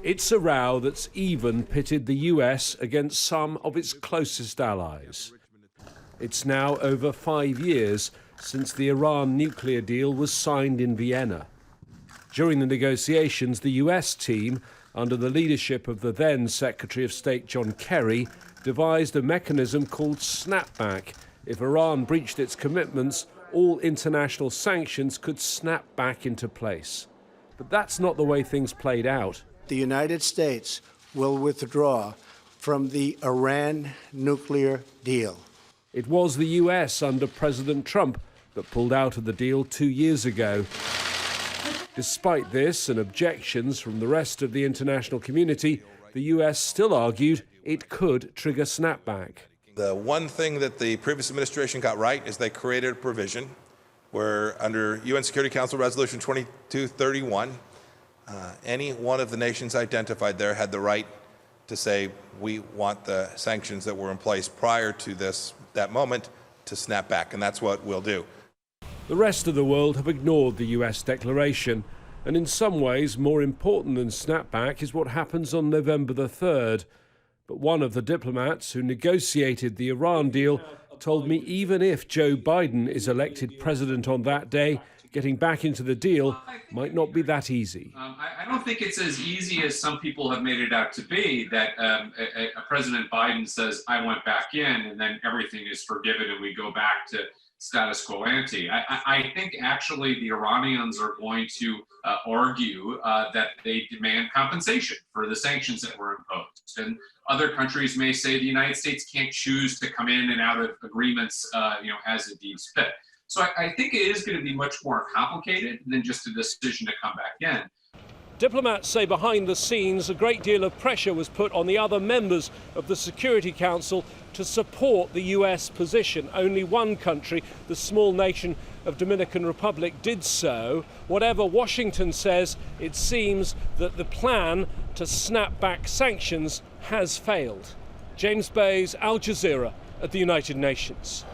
It's a row that's even pitted the US against some of its closest allies. It's now over 5 years since the Iran nuclear deal was signed in Vienna. During the negotiations, the US team, under the leadership of the then Secretary of State John Kerry, devised a mechanism called snapback. If Iran breached its commitments, all international sanctions could snap back into place. But that's not the way things played out. The United States will withdraw from the Iran nuclear deal. It was the US under President Trump that pulled out of the deal 2 years ago. Despite this and objections from the rest of the international community, the US still argued it could trigger snapback. The one thing that the previous administration got right is they created a provision where under UN Security Council Resolution 2231, any one of the nations identified there had the right to say, we want the sanctions that were in place prior to that moment to snap back, and that's what we'll do. The rest of the world have ignored the US declaration, and in some ways more important than snapback is what happens on November the 3rd. But one of the diplomats who negotiated the Iran deal told me even if Joe Biden is elected president on that day, getting back into the deal might not be that easy. I don't think it's as easy as some people have made it out to be, that President Biden says, I went back in, and then everything is forgiven and we go back to status quo ante. I think actually the Iranians are going to argue that they demand compensation for the sanctions that were imposed. And other countries may say the United States can't choose to come in and out of agreements as it deems fit. So I think it is going to be much more complicated than just a decision to come back in. Diplomats say behind the scenes a great deal of pressure was put on the other members of the Security Council to support the US position. Only one country, the small nation of Dominican Republic, did so. Whatever Washington says, it seems that the plan to snap back sanctions has failed. James Bays, Al Jazeera at the United Nations.